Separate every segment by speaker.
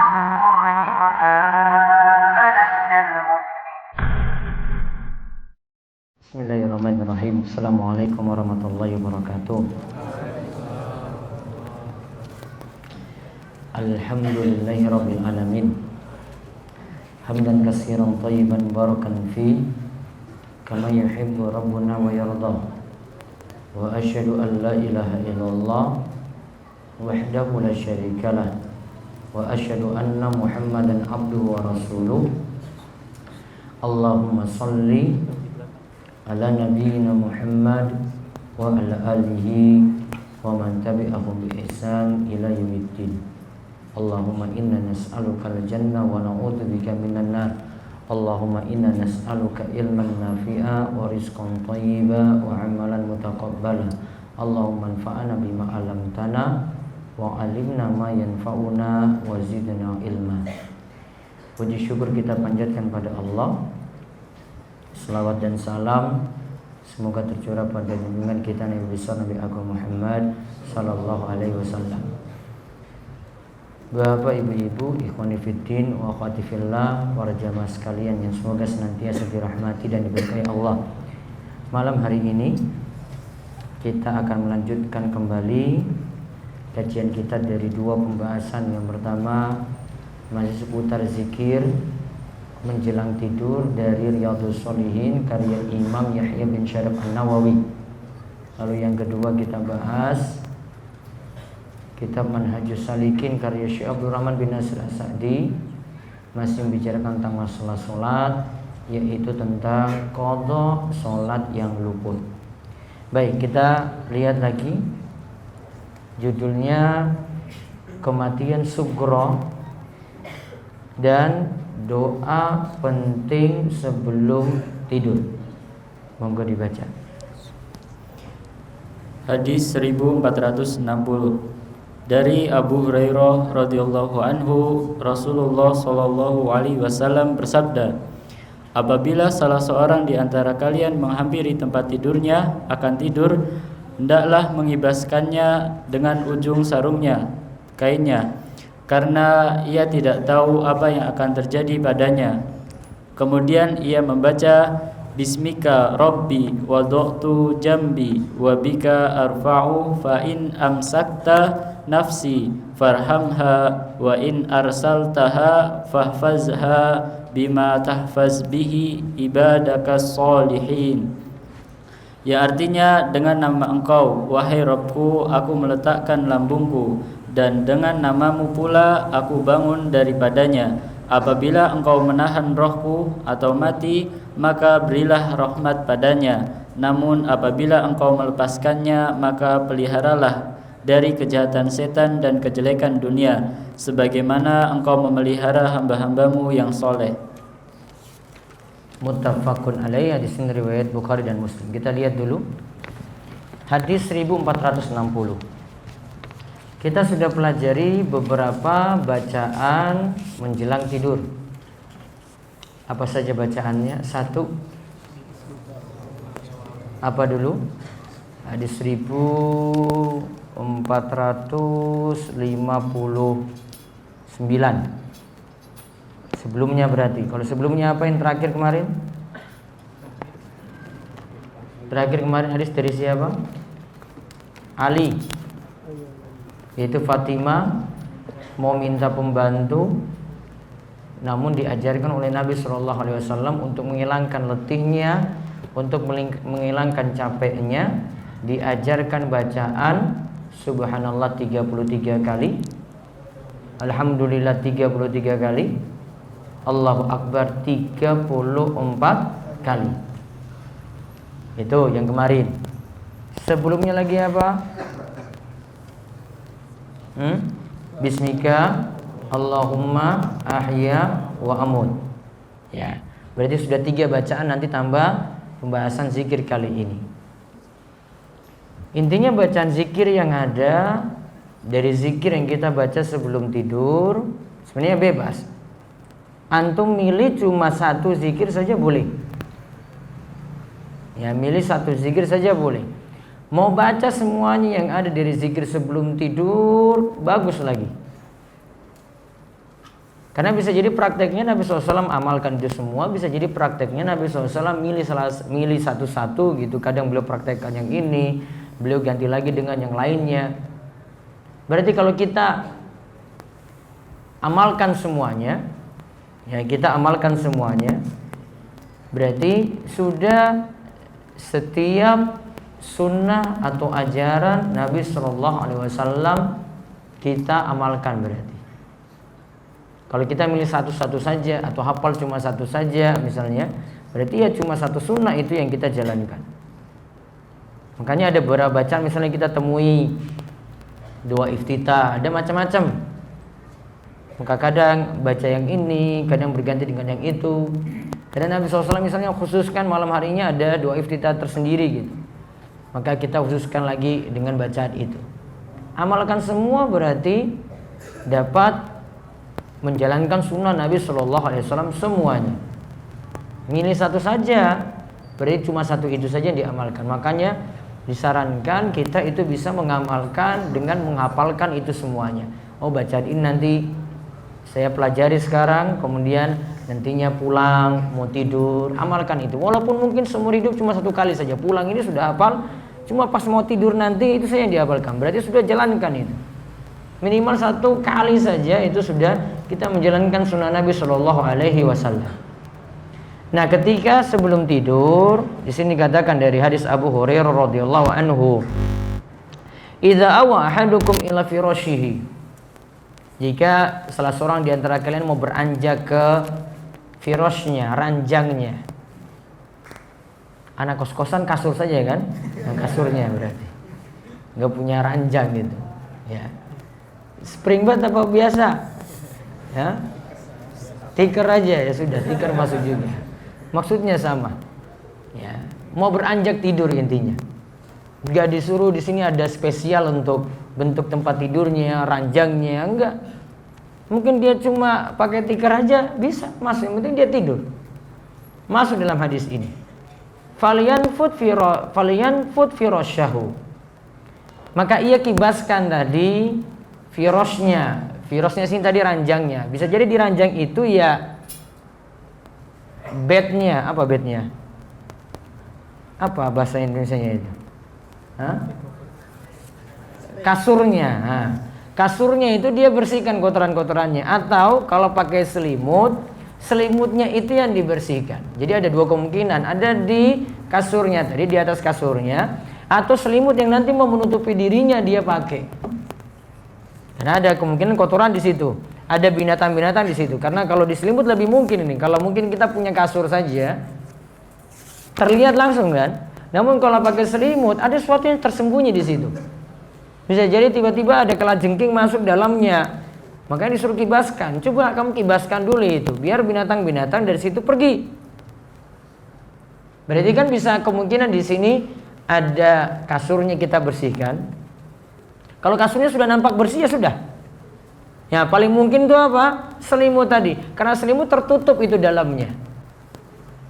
Speaker 1: Bismillahirrahmanirrahim. Assalamualaikum warahmatullahi wabarakatuh. Alhamdulillahi rabbil alamin. Hamdan katsiran thayyiban barakan fi kama yuhibbu rabbuna wa yarda. Wa asyhadu an la ilaha illallah wahdahu la syarikalah wa asyhadu anna Muhammadan abduhu wa rasuluh. Allahumma shalli ala nabiyyina Muhammad wa ala alihi wa man tabi'ahum bi ihsan ila yaumiddin. Allahumma inna nas'aluka al-jannah wa na'udzubika minan nar. Allahumma inna nas'aluka ilman nafi'a wa rizqan thayyiba wa amalan mutaqabbala. Allahumma anfa'na bima 'allamtana wa 'allimna ma yanfa'una wa zidna ilma. Puji syukur kita panjatkan pada Allah. Selawat dan salam semoga tercurah pada junjungan kita Nabi besar Nabi Agung Muhammad sallallahu alaihi wasallam. Bapak, ibu-ibu, ikhwani fiddin wa akhwati fillah, para jamaah sekalian yang semoga senantiasa dirahmati dan diberkahi Allah. Malam hari ini kita akan melanjutkan kembali kajian kita dari dua pembahasan. Yang pertama masih seputar zikir menjelang tidur dari Riyadhus Shalihin karya Imam Yahya bin Syaraf An-Nawawi. Lalu yang kedua kita bahas kitab Manhajus Salikin karya Syekh Abdul Rahman bin Nasir As-Sa'di, masih membicarakan tentang masalah sholat, yaitu tentang qadha sholat yang luput. Baik, kita lihat lagi judulnya kematian sugro dan doa penting sebelum tidur. Monggo dibaca.
Speaker 2: Hadis 1460 dari Abu Hurairah radhiyallahu anhu, Rasulullah sallallahu alaihi wasallam bersabda, apabila salah seorang di antara kalian menghampiri tempat tidurnya akan tidur, hendaklah mengibaskannya dengan ujung sarungnya, kainnya, karena ia tidak tahu apa yang akan terjadi padanya. Kemudian ia membaca, Bismika Rabbi wada'tu jambi wa bika arfa'u fa in amsakta nafsi farhamha wa in arsaltaha fahfazha bima tahfaz bihi ibadakas solihin. Ya, artinya, dengan nama Engkau wahai Rabbku aku meletakkan lambungku, dan dengan namamu pula aku bangun daripadanya. Apabila engkau menahan rohku atau mati, maka berilah rahmat padanya. Namun apabila engkau melepaskannya, maka peliharalah dari kejahatan setan dan kejelekan dunia, sebagaimana engkau memelihara hamba-hambamu yang soleh.
Speaker 1: Muttafaqun alaih. Hadis ini riwayat Bukhari dan Muslim. Kita lihat dulu hadis 1460. Kita sudah pelajari beberapa bacaan menjelang tidur. Apa saja bacaannya? Satu, apa dulu? Hadis 1459. Sebelumnya berarti. Kalau sebelumnya apa yang terakhir kemarin? Terakhir kemarin hadis dari siapa? Ali. Yaitu Fatimah mau minta pembantu, namun diajarkan oleh Nabi SAW untuk menghilangkan letihnya, untuk menghilangkan capeknya, diajarkan bacaan Subhanallah 33 kali, Alhamdulillah 33 kali, Allahu Akbar 34 kali. Itu yang kemarin. Sebelumnya lagi apa? Bismika Allahumma ahya wa amut. Ya, berarti sudah 3 bacaan, nanti tambah pembahasan zikir kali ini. Intinya bacaan zikir yang ada dari zikir yang kita baca sebelum tidur sebenarnya bebas. Antum milih cuma 1 zikir saja boleh. Ya, milih 1 zikir saja boleh. Mau baca semuanya yang ada dari zikir sebelum tidur, bagus lagi. Karena bisa jadi prakteknya Nabi SAW amalkan itu semua, bisa jadi prakteknya Nabi SAW milih satu-satu gitu. Kadang beliau praktekkan yang ini, beliau ganti lagi dengan yang lainnya. Berarti kalau kita amalkan semuanya, ya kita amalkan semuanya, berarti sudah setiap sunnah atau ajaran Nabi SAW kita amalkan berarti. Kalau kita milih satu-satu saja atau hafal cuma satu saja misalnya, berarti ya cuma satu sunnah itu yang kita jalankan. Makanya ada beberapa bacaan misalnya kita temui doa iftitah, ada macam-macam. Maka kadang baca yang ini, kadang berganti dengan yang itu. Kadang Nabi SAW misalnya khususkan malam harinya ada doa iftitah tersendiri gitu. Maka kita khususkan lagi dengan bacaan itu. Amalkan semua berarti dapat menjalankan sunnah Nabi SAW semuanya. Milih satu saja berarti cuma satu itu saja yang diamalkan. Makanya disarankan kita itu bisa mengamalkan dengan menghafalkan itu semuanya. Oh, bacaan ini nanti saya pelajari sekarang, kemudian nantinya pulang mau tidur amalkan itu. Walaupun mungkin seumur hidup cuma satu kali saja, pulang ini sudah hafal, cuma pas mau tidur nanti itu saya yang dihafalkan. Berarti sudah jalankan itu. Minimal satu kali saja itu sudah kita menjalankan sunnah Nabi SAW. Nah, ketika sebelum tidur, di sini katakan dari hadis Abu Hurairah radhiyallahu anhu, "Idza awa ahadukum ila firashihi." Jika salah seorang di antara kalian mau beranjak ke firashnya, ranjangnya. Anak kos-kosan kasur saja kan? Nah, kasurnya berarti. Enggak punya ranjang gitu. Ya. Spring bed apa biasa? Ya. Tikar aja ya sudah, tikar masuk juga. Maksudnya sama. Ya. Mau beranjak tidur intinya. Enggak disuruh di sini ada spesial untuk bentuk tempat tidurnya, ranjangnya, enggak. Mungkin dia cuma pakai tikar aja bisa masuk, yang penting dia tidur. Masuk dalam hadis ini. Falyanfut firasyahu. Maka ia kibaskan tadi firasnya. Firasnya sini tadi ranjangnya. Bisa jadi di ranjang itu ya bednya, apa bednya? Apa bahasa Indonesianya itu? Hah? Kasurnya. Nah, kasurnya itu dia bersihkan kotoran-kotorannya. Atau kalau pakai selimut, selimutnya itu yang dibersihkan. Jadi ada dua kemungkinan, ada di kasurnya tadi, di atas kasurnya, atau selimut yang nanti mau menutupi dirinya dia pakai. Karena ada kemungkinan kotoran di situ, ada binatang-binatang di situ. Karena kalau di selimut lebih mungkin ini. Kalau mungkin kita punya kasur saja, terlihat langsung kan. Namun kalau pakai selimut, ada sesuatu yang tersembunyi di situ. Bisa jadi tiba-tiba ada kalajengking masuk dalamnya. Makanya disuruh kibaskan. Coba kamu kibaskan dulu itu, biar binatang-binatang dari situ pergi. Berarti kan bisa kemungkinan di sini ada kasurnya kita bersihkan. Kalau kasurnya sudah nampak bersih ya sudah. Ya paling mungkin itu apa? Selimut tadi. Karena selimut tertutup itu dalamnya.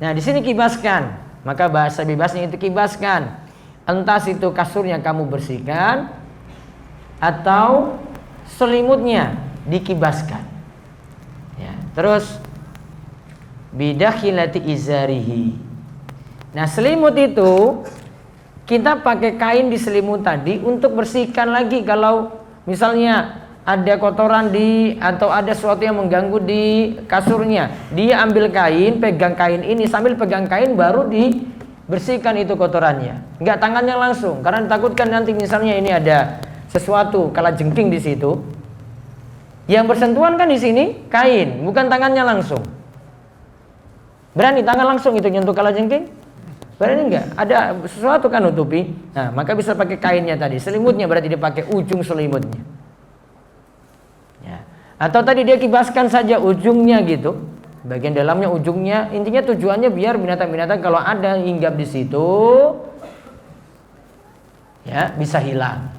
Speaker 1: Nah di sini kibaskan. Maka bahasa bebasnya itu kibaskan. Entah itu kasurnya kamu bersihkan atau selimutnya dikibaskan. Ya, terus bidakhilati izarihi. Nah, selimut itu kita pakai kain di selimut tadi untuk bersihkan lagi kalau misalnya ada kotoran atau ada sesuatu yang mengganggu di kasurnya. Dia ambil kain, pegang kain ini, sambil pegang kain baru dibersihkan itu kotorannya. Enggak tangannya langsung, karena ditakutkan nanti misalnya ini ada sesuatu kalajengking di situ. Yang bersentuhan kan di sini kain, bukan tangannya langsung. Berani tangan langsung itu nyentuh kalajengking? Berani enggak? Ada sesuatu kan nutupi. Nah, maka bisa pakai kainnya tadi. Selimutnya berarti dipakai ujung selimutnya. Ya. Atau tadi dia kibaskan saja ujungnya gitu. Bagian dalamnya ujungnya, intinya tujuannya biar binatang-binatang kalau ada hinggap di situ ya bisa hilang.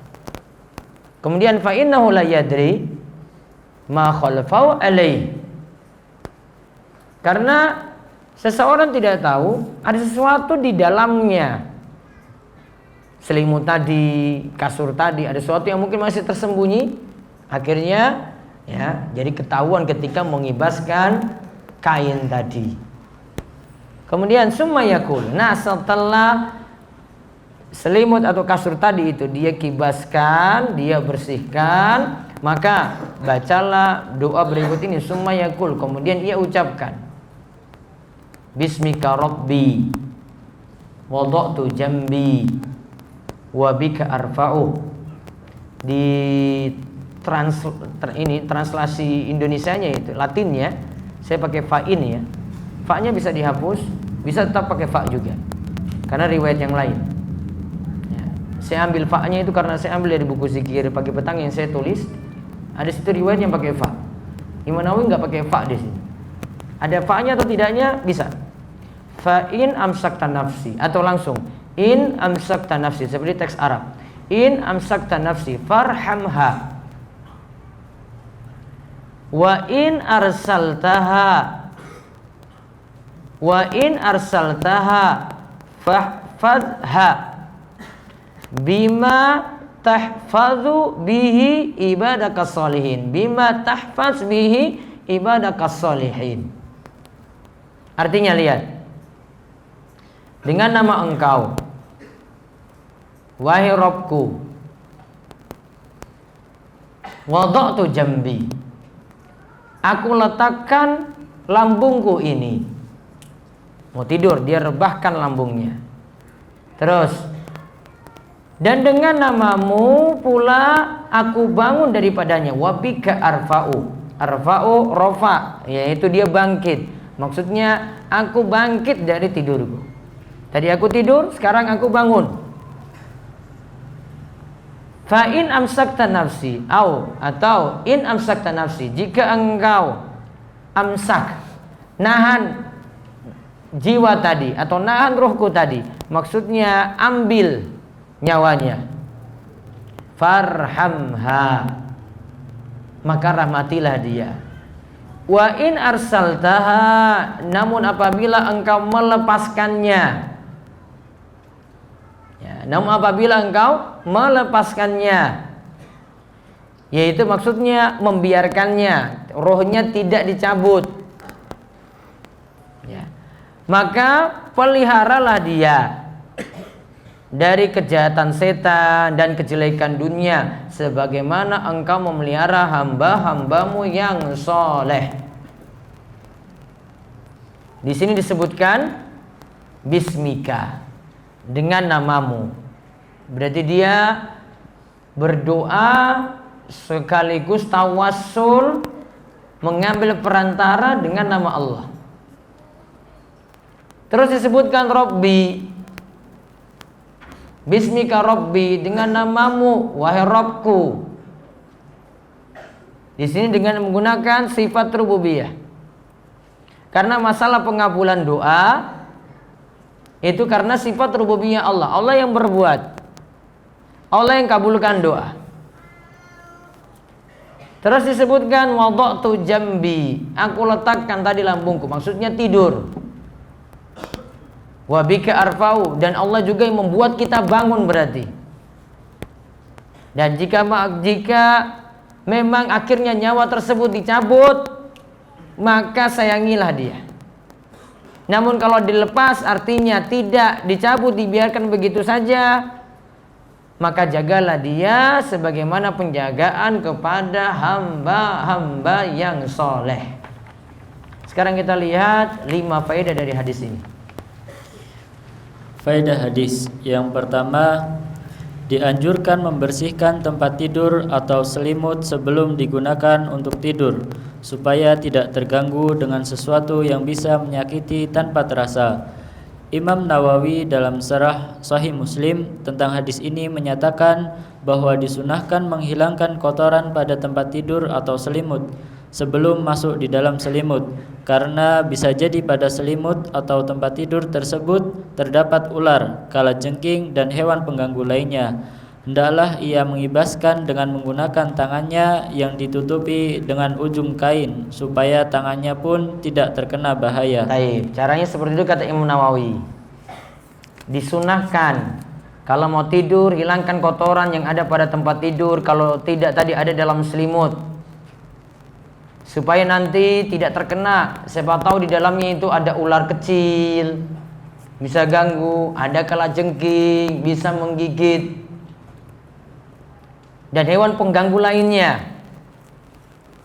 Speaker 1: Kemudian fa innahu la yadri ma khalfahu alaihi. Karena seseorang tidak tahu ada sesuatu di dalamnya. Selimut tadi, kasur tadi, ada sesuatu yang mungkin masih tersembunyi. Akhirnya Ya, jadi ketahuan ketika mengibaskan kain tadi. Kemudian summa yakul. Nah, setelah selimut atau kasur tadi itu dia kibaskan, dia bersihkan, maka bacalah doa berikut ini, summa yakul. Kemudian ia ucapkan, Bismika Rabbi wada'tu jambi wa bika arfa'u. Di translasi Indonesianya itu, Latinnya saya pakai fa'in ya. Fa-nya bisa dihapus, bisa tetap pakai fa juga, karena riwayat yang lain. Ya, saya ambil fa-nya itu karena saya ambil dari buku zikir pagi petang yang saya tulis. Ada situ riwayat yang pakai fa. Imam Nawawi nggak pakai fa di sini. Ada fa-nya atau tidaknya bisa. Fa in amsakta nafsi, atau langsung in amsakta nafsi, seperti teks Arab. In amsakta nafsi farhamha wa in arsaltaha fahfadha bima tahfadhu bihi ibadakas salihin. Bima tahfaz bihi ibadakas salihin. Artinya lihat, dengan nama Engkau, wahai Rabbku, wada'tu jambi, aku letakkan lambungku ini. Mau tidur, dia rebahkan lambungnya. Terus, dan dengan namamu pula aku bangun daripadanya. Wabika arfa'u. Arfa'u rofa, yaitu dia bangkit. Maksudnya aku bangkit dari tidurku. Tadi aku tidur, sekarang aku bangun. Fa in amsakta nafsi atau in amsakta nafsi, jika engkau amsak, nahan jiwa tadi atau nahan rohku tadi, maksudnya ambil nyawanya, farhamha, maka rahmatilah dia. Wa in arsaltaha, namun apabila engkau melepaskannya, ya, namun apabila engkau melepaskannya, yaitu maksudnya membiarkannya, rohnya tidak dicabut, ya, maka peliharalah dia dari kejahatan setan dan kejelekan dunia, sebagaimana engkau memelihara hamba-hambamu yang soleh. Di sini disebutkan Bismika, dengan namamu. Berarti dia berdoa sekaligus tawassul, mengambil perantara dengan nama Allah. Terus disebutkan Rabbi, Bismika Rabbi, dengan namamu wahai Rabbku. Di sini dengan menggunakan sifat rububiyah. Karena masalah pengabulan doa itu karena sifat rububiyah Allah. Allah yang berbuat, Allah yang kabulkan doa. Terus disebutkan wada'tu jambi, aku letakkan tadi lambungku, maksudnya tidur. Wa bika arfa'u, dan Allah juga yang membuat kita bangun berarti. Dan jika memang akhirnya nyawa tersebut dicabut, maka sayangilah dia. Namun kalau dilepas, artinya tidak dicabut, dibiarkan begitu saja, maka jagalah dia sebagaimana penjagaan kepada hamba-hamba yang soleh. Sekarang kita lihat 5 faedah dari hadis ini.
Speaker 2: Faedah hadis yang pertama, dianjurkan membersihkan tempat tidur atau selimut sebelum digunakan untuk tidur, supaya tidak terganggu dengan sesuatu yang bisa menyakiti tanpa terasa. Imam Nawawi dalam Syarah Sahih Muslim tentang hadis ini menyatakan bahwa disunahkan menghilangkan kotoran pada tempat tidur atau selimut sebelum masuk di dalam selimut, karena bisa jadi pada selimut atau tempat tidur tersebut terdapat ular, kalajengking, dan hewan pengganggu lainnya. Hendaklah ia mengibaskan dengan menggunakan tangannya yang ditutupi dengan ujung kain, supaya tangannya pun tidak terkena bahaya.
Speaker 1: Baik, caranya seperti itu kata Imam Nawawi. Disunahkan kalau mau tidur, hilangkan kotoran yang ada pada tempat tidur. Kalau tidak tadi ada dalam selimut, supaya nanti tidak terkena. Siapa tahu di dalamnya itu ada ular kecil, bisa ganggu, ada kalajengking, bisa menggigit, dan hewan pengganggu lainnya.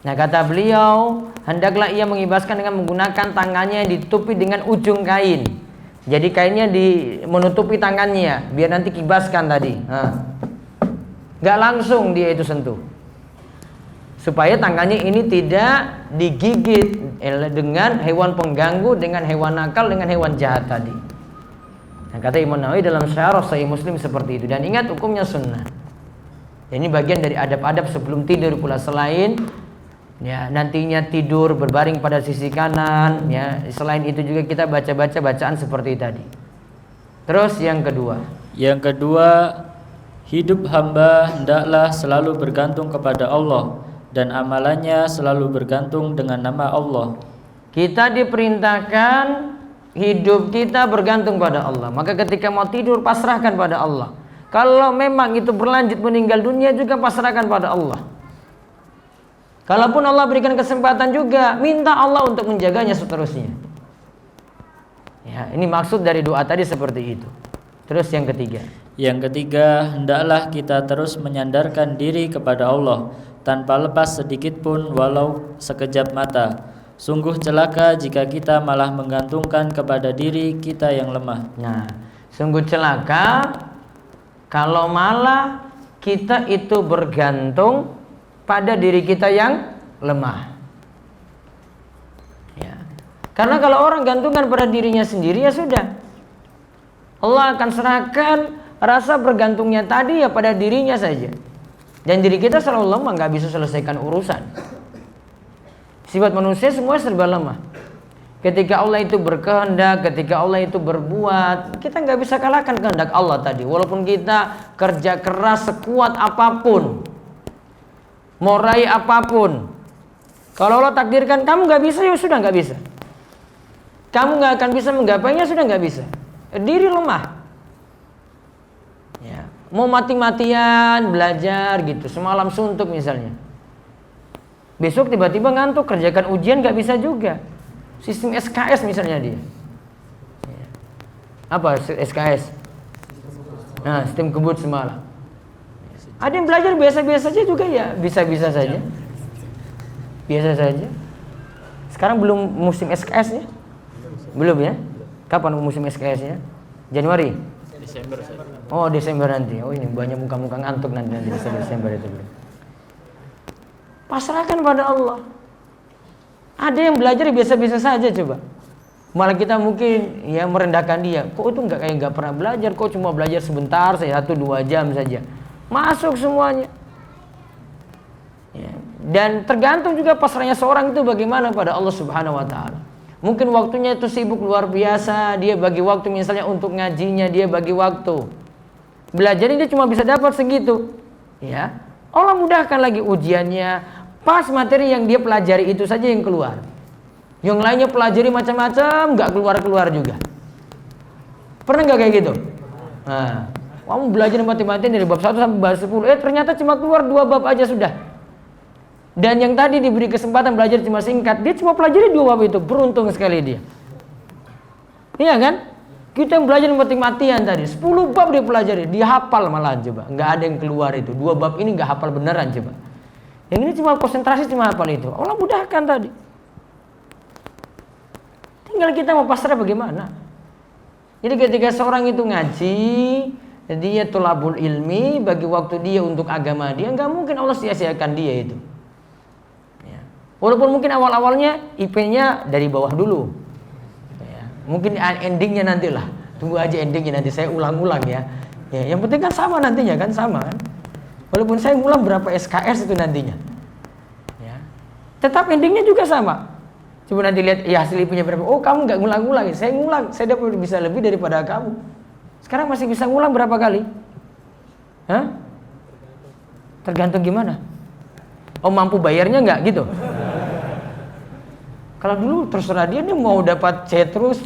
Speaker 1: Nah, kata beliau, hendaklah ia mengibaskan dengan menggunakan tangannya yang ditutupi dengan ujung kain. Jadi kainnya menutupi tangannya, biar nanti kibaskan tadi. Gak langsung dia itu sentuh, supaya tangannya ini tidak digigit dengan hewan pengganggu, dengan hewan nakal, dengan hewan jahat tadi. Nah, kata Imam Nawawi dalam Syarah Sahih Muslim seperti itu. Dan ingat, hukumnya sunnah. Ini bagian dari adab-adab sebelum tidur pula. Selain ya nantinya tidur berbaring pada sisi kanan, ya selain itu juga kita baca-baca bacaan seperti tadi. Terus yang kedua, hidup hamba hendaklah selalu bergantung kepada Allah, dan amalannya selalu bergantung dengan nama Allah. Kita diperintahkan hidup kita bergantung pada Allah, maka ketika mau tidur pasrahkan pada Allah. Kalau memang itu berlanjut meninggal dunia juga pasrahkan pada Allah. Kalaupun Allah berikan kesempatan juga, minta Allah untuk menjaganya seterusnya. Ya, ini maksud dari doa tadi seperti itu. Terus yang ketiga, hendaklah kita terus menyandarkan diri kepada Allah tanpa lepas sedikit pun walau sekejap mata. Sungguh celaka jika kita malah menggantungkan kepada diri kita yang lemah. Nah, sungguh celaka kalau malah kita itu bergantung pada diri kita yang lemah. Ya. Karena kalau orang gantungkan pada dirinya sendiri, ya sudah, Allah akan serahkan rasa bergantungnya tadi ya pada dirinya saja. Dan diri kita selalu lemah, nggak bisa selesaikan urusan. Sifat manusia semua serba lemah. Ketika Allah itu berkehendak, ketika Allah itu berbuat, kita nggak bisa kalahkan kehendak Allah tadi. Walaupun kita kerja keras sekuat apapun, mau raih apapun, kalau Allah takdirkan kamu nggak bisa, ya sudah nggak bisa. Kamu nggak akan bisa menggapainya, sudah nggak bisa. Diri lemah. Ya. Mau mati-matian belajar gitu, semalam suntuk misalnya, besok tiba-tiba ngantuk, kerjakan ujian nggak bisa juga. Sistem SKS misalnya dia. Ya. Apa SKS? Nah, sistem kebut semalam. Ada yang belajar biasa-biasa saja juga ya, bisa-bisa saja. Biasa saja. Sekarang belum musim SKS-nya? Belum ya? Kapan musim SKS-nya? Januari?
Speaker 2: Desember.
Speaker 1: Oh, Desember nanti. Oh, ini banyak muka-muka ngantuk nanti Desember itu. Pasrahkan pada Allah. Ada yang belajar biasa-biasa saja coba. Malah kita mungkin ya merendahkan dia. Kok itu nggak pernah belajar? Kok cuma belajar sebentar saja, 1-2 jam saja. Masuk semuanya. Ya. Dan tergantung juga pasrahnya seorang itu bagaimana pada Allah Subhanahu wa taala. Mungkin waktunya itu sibuk luar biasa, dia bagi waktu misalnya untuk ngajinya, dia bagi waktu. Belajarnya dia cuma bisa dapat segitu. Ya. Allah mudahkan lagi ujiannya. Pas materi yang dia pelajari itu saja yang keluar. Yang lainnya pelajari macam-macam, nggak keluar-keluar juga. Pernah nggak kayak gitu? Nah, kamu belajar matematika dari bab 1 sampai bab 10, ternyata cuma keluar 2 bab aja sudah. Dan yang tadi diberi kesempatan belajar cuma singkat, dia cuma pelajari 2 bab itu. Beruntung sekali dia. Iya kan? Kita yang belajar mati-matian tadi, 10 bab dia pelajari, dia hafal malah coba. Nggak ada yang keluar itu. 2 bab ini nggak hafal beneran coba. Yang ini cuma konsentrasi, cuma hafal itu. Allah mudahkan tadi. Tinggal kita mau pasrah bagaimana. Jadi ketika seorang itu ngaji, dia tolabul ilmi, bagi waktu dia untuk agama dia, nggak mungkin Allah sia-siakan dia itu. Ya. Walaupun mungkin awal-awalnya IP-nya dari bawah dulu. Ya. Mungkin endingnya nantilah. Tunggu aja endingnya nanti, saya ulang-ulang ya. Ya. Yang penting kan sama nantinya kan, sama kan. Walaupun saya ngulang berapa SKS itu nantinya. Ya. Tetap endingnya juga sama. Coba nanti lihat ya hasil IP-nya berapa. Oh, kamu nggak ngulang-ngulang. Saya ngulang. Saya dapat bisa lebih daripada kamu. Sekarang masih bisa ngulang berapa kali? Hah? Tergantung gimana? Oh, mampu bayarnya nggak gitu? Kalau dulu terserah dia mau dapat C terus,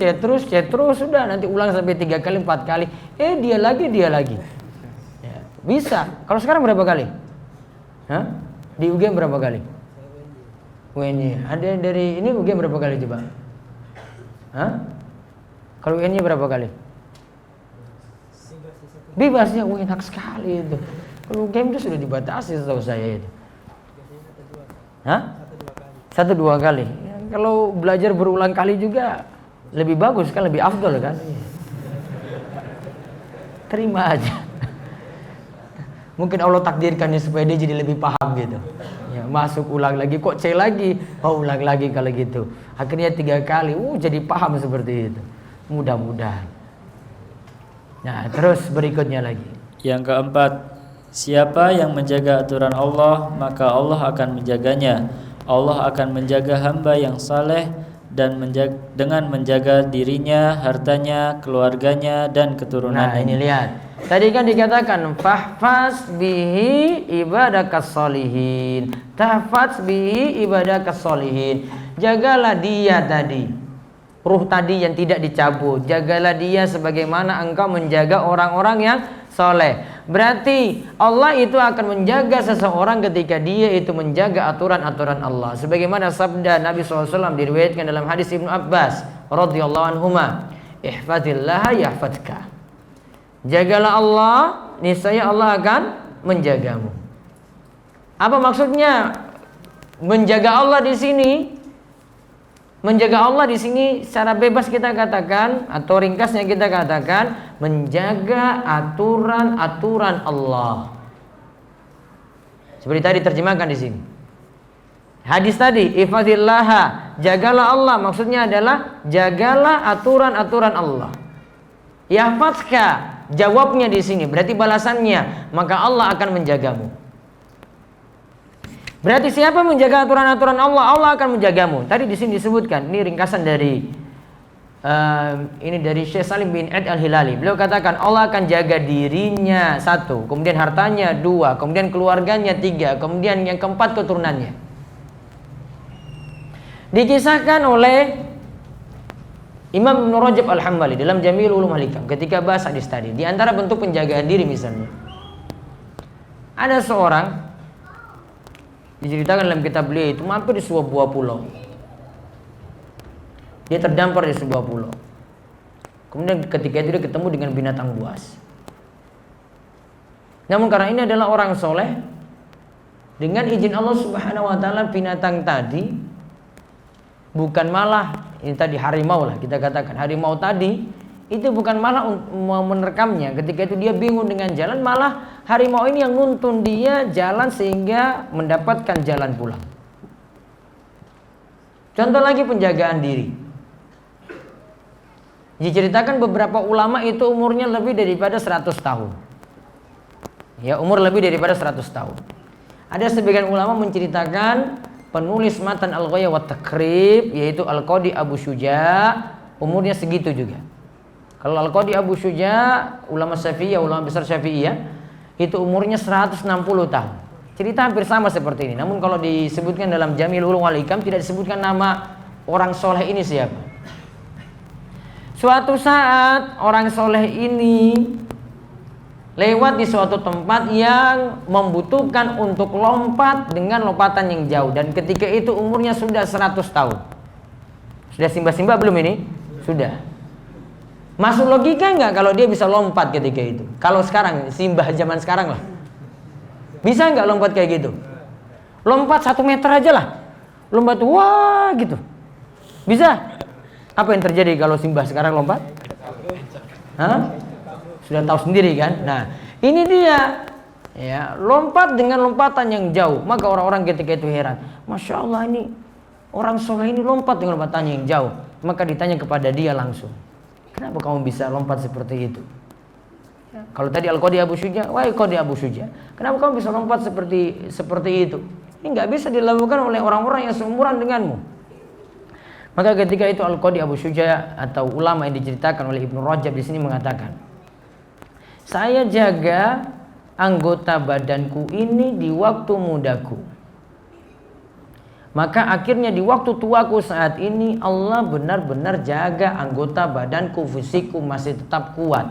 Speaker 1: sudah nanti ulang sampai 3 kali, 4 kali. Dia lagi. Ya, bisa. Kalau sekarang berapa kali? Hah? Di UGM berapa kali? UN-nya. Ada dari ini UGM berapa kali coba? Hah? Kalau UN-nya berapa kali? Bebasnya enak sekali itu. Kalau UGM itu sudah dibatasi setahu saya itu. Hah? 1-2 kali. Ya, kalau belajar berulang kali juga lebih bagus kan, lebih afdol kan. Terima aja. Mungkin Allah takdirkannya supaya dia jadi lebih paham gitu. Ya, masuk ulang lagi, kok C lagi, oh ulang lagi kalau gitu. Akhirnya 3 kali, jadi paham seperti itu. Mudah-mudahan. Nah, terus berikutnya lagi.
Speaker 2: Yang keempat, siapa yang menjaga aturan Allah, maka Allah akan menjaganya. Allah akan menjaga hamba yang saleh dan dengan menjaga dirinya, hartanya, keluarganya, dan keturunannya.
Speaker 1: Nah, ini lihat. Tadi kan dikatakan fahfaz bihi ibadakas solihin. Tahfaz bihi ibadakas solihin. Jagalah dia tadi. Ruh tadi yang tidak dicabut. Jagalah dia sebagaimana engkau menjaga orang-orang yang soleh. Berarti Allah itu akan menjaga seseorang ketika dia itu menjaga aturan-aturan Allah. Sebagaimana sabda Nabi SAW diriwayatkan dalam hadis Ibnu Abbas radhiyallahu anhuma, ihfazillaha yahfazka. Jagalah Allah, niscaya Allah akan menjagamu. Apa maksudnya menjaga Allah di sini? Menjaga Allah di sini secara bebas kita katakan atau ringkasnya kita katakan menjaga aturan-aturan Allah. Seperti tadi terjemahkan di sini. Hadis tadi, ihfazillaha, jagalah Allah, maksudnya adalah jagalah aturan-aturan Allah. Yahfazka, jawabnya di sini, berarti balasannya, maka Allah akan menjagamu. Berarti siapa menjaga aturan-aturan Allah, Allah akan menjagamu. Tadi di sini disebutkan, ini ringkasan dari Syekh Salim bin Ed Al-Hilali. Beliau katakan Allah akan jaga dirinya 1, kemudian hartanya 2, kemudian keluarganya 3, kemudian yang keempat keturunannya. Dikisahkan oleh Imam Ibn Rajab Al-Hambali dalam Jami'ul Ulum Al-Hikam ketika bahas hadis tadi, di antara bentuk penjagaan diri misalnya, ada seorang diceritakan dalam kitab beliau itu mampir di sebuah buah pulau. Dia terdampar di sebuah pulau. Kemudian ketika itu dia ketemu dengan binatang buas. Namun karena ini adalah orang soleh, dengan izin Allah Subhanahu Wa Taala binatang tadi bukan malah ini tadi harimau lah kita katakan, harimau tadi itu bukan malah mau menerekamnya. Ketika itu dia bingung dengan jalan, malah harimau ini yang nuntun dia jalan sehingga mendapatkan jalan pulang. Contoh lagi penjagaan diri. Diceritakan beberapa ulama itu umurnya lebih daripada 100 tahun. Ya, umur lebih daripada 100 tahun. Ada sebagian ulama menceritakan penulis matan Al-Ghaya wa Takrib, yaitu Al-Qadi Abu Syuja, umurnya segitu juga. Kalau Al-Qadi Abu Syuja, ulama Syafi'iyah, ulama besar Syafi'iyah, itu umurnya 160 tahun. Cerita hampir sama seperti ini. Namun kalau disebutkan dalam Jami'ul Ulum wal Hikam tidak disebutkan nama orang soleh ini siapa. Suatu saat orang soleh ini lewat di suatu tempat yang membutuhkan untuk lompat dengan lompatan yang jauh, dan ketika itu umurnya sudah 100 tahun. Sudah simbah-simbah belum ini? Sudah. Masuk logika nggak kalau dia bisa lompat ketika itu? Kalau sekarang, simbah zaman sekarang lah, bisa nggak lompat kayak gitu? Lompat 1 meter aja lah, lompat wah gitu, bisa? Apa yang terjadi kalau simbah sekarang lompat? Hah? Sudah tahu sendiri kan? Nah, ini dia, ya, lompat dengan lompatan yang jauh. Maka orang-orang ketika itu heran, Masya Allah, ini orang soleh ini lompat dengan lompatan yang jauh. Maka ditanya kepada dia langsung, kenapa kamu bisa lompat seperti itu? Ya, kalau tadi Al-Qadi Abu Syuja, wahai Qadi Abu Syuja, kenapa kamu bisa lompat seperti itu? Ini nggak bisa dilakukan oleh orang-orang yang seumuran denganmu. Maka ketika itu Al-Qadi Abu Syuja atau ulama yang diceritakan oleh Ibnu Rajab di sini mengatakan, saya jaga anggota badanku ini di waktu mudaku. Maka akhirnya di waktu tuaku saat ini Allah benar-benar jaga anggota badanku, fisikku masih tetap kuat.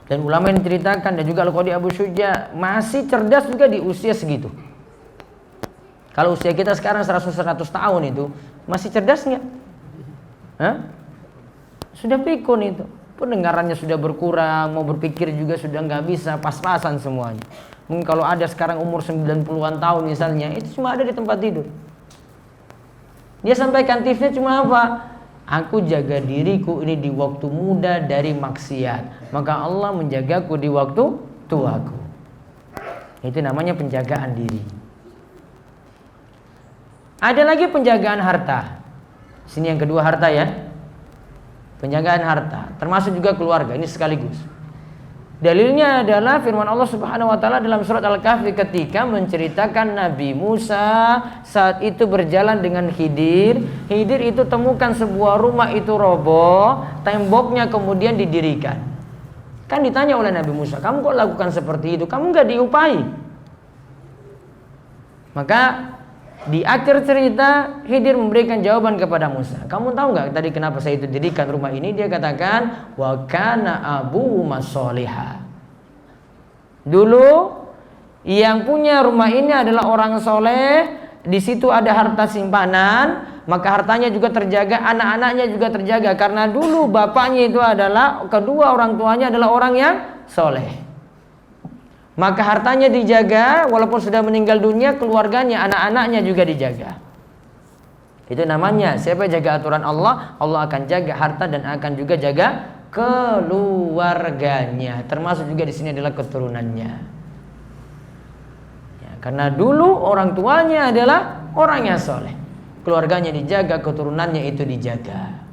Speaker 1: Dan ulama yang diceritakan dan juga Al-Qadi Abu Syuja masih cerdas juga di usia segitu. Kalau usia kita sekarang 100 tahun itu masih cerdas nggak? Sudah pikun itu. Pendengarannya sudah berkurang, mau berpikir juga sudah nggak bisa, pas-pasan semuanya. Mungkin kalau ada sekarang umur 90-an tahun misalnya, itu cuma ada di tempat tidur. Dia sampaikan tipsnya cuma apa? Aku jaga diriku ini di waktu muda dari maksiat, maka Allah menjagaku di waktu tuaku. Itu namanya penjagaan diri. Ada lagi penjagaan harta. Sini yang kedua, harta ya. Penjagaan harta, termasuk juga keluarga, ini sekaligus. Dalilnya adalah firman Allah Subhanahu wa taala dalam surat Al-Kahfi ketika menceritakan Nabi Musa saat itu berjalan dengan Khidir. Khidir itu temukan sebuah rumah itu roboh, temboknya kemudian didirikan. Kan ditanya oleh Nabi Musa, kamu kok lakukan seperti itu? Kamu gak diupahi? Maka di akhir cerita Khidir memberikan jawaban kepada Musa. Kamu tahu nggak tadi kenapa saya itu dirikan rumah ini? Dia katakan wa kana abuhuma sholiha. Dulu yang punya rumah ini adalah orang soleh. Di situ ada harta simpanan, maka hartanya juga terjaga, anak-anaknya juga terjaga karena dulu bapaknya itu adalah, kedua orang tuanya adalah orang yang soleh. Maka hartanya dijaga, walaupun sudah meninggal dunia, keluarganya, anak-anaknya juga dijaga. Itu namanya, siapa yang jaga aturan Allah, Allah akan jaga harta dan akan juga jaga keluarganya. Termasuk juga di sini adalah keturunannya. Ya, karena dulu orang tuanya adalah orang yang soleh, keluarganya dijaga, keturunannya itu dijaga.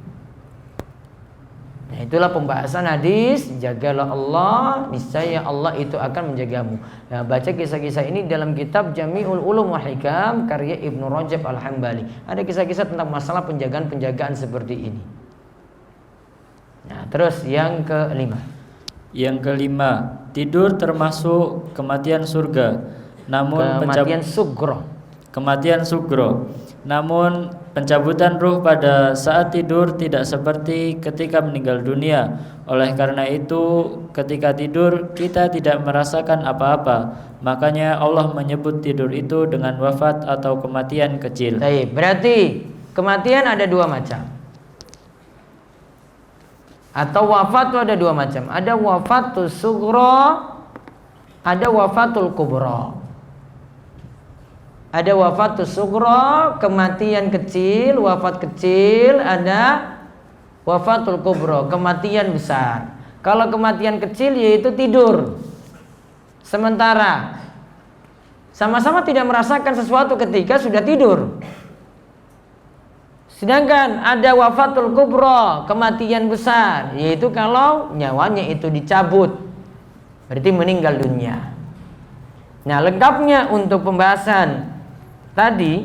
Speaker 1: Nah, itulah pembahasan hadis, jagalah Allah, niscaya Allah itu akan menjagamu. Nah, baca kisah-kisah ini dalam kitab Jami'ul Ulum wal Hikam karya Ibnu Rajab Al-Hambali. Ada kisah-kisah tentang masalah penjagaan-penjagaan seperti ini. Nah, terus yang kelima.
Speaker 2: Yang kelima, tidur termasuk kematian surga. Namun kematian sugro. Namun pencabutan ruh pada saat tidur tidak seperti ketika meninggal dunia. Oleh karena itu, ketika tidur kita tidak merasakan apa-apa. Makanya Allah menyebut tidur itu dengan wafat atau kematian kecil.
Speaker 1: Baik, berarti kematian ada dua macam. Atau wafat itu ada dua macam. Ada wafatul sugro, ada wafatul kubro. Ada wafatul sugro, kematian kecil, wafat kecil. Ada wafatul kubro, kematian besar. Kalau kematian kecil yaitu tidur sementara, sama-sama tidak merasakan sesuatu ketika sudah tidur. Sedangkan ada wafatul kubro, kematian besar, yaitu kalau nyawanya itu dicabut, berarti meninggal dunia. Nah, lengkapnya untuk pembahasan tadi,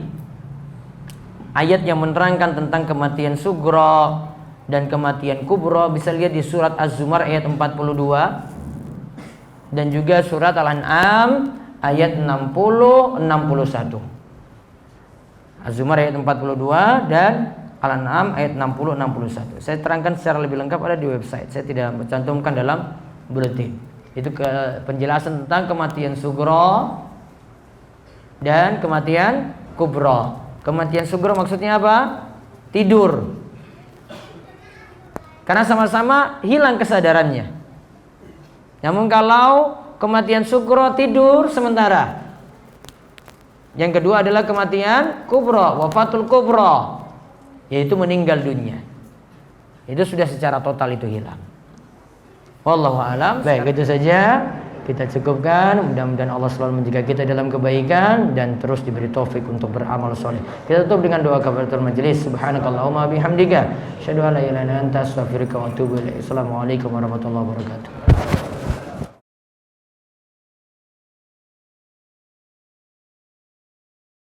Speaker 1: ayat yang menerangkan tentang kematian sugro dan kematian kubro bisa lihat di surat Az-Zumar ayat 42 dan juga surat Al-An'am ayat 60-61. Az-Zumar ayat 42 dan Al-An'am ayat 60-61. Saya terangkan secara lebih lengkap ada di website. Saya tidak mencantumkan dalam buletin. Itu penjelasan tentang kematian sugro dan kematian kubro. Kematian sugro maksudnya apa? Tidur. Karena sama-sama hilang kesadarannya. Namun kalau kematian sugro tidur sementara. Yang kedua adalah kematian kubro, wafatul kubro, yaitu meninggal dunia. Itu sudah secara total itu hilang. Wallahu a'lam. Baik, itu saja. Kita cukupkan, mudah-mudahan Allah selalu menjaga kita dalam kebaikan dan terus diberi taufik untuk beramal soleh. Kita tutup dengan doa kafaratul majelis. Subhanakallahumma bihamdika asyhadu an la ilaha illa anta astaghfiruka wa atubu ilaik. Assalamualaikum warahmatullahi wabarakatuh.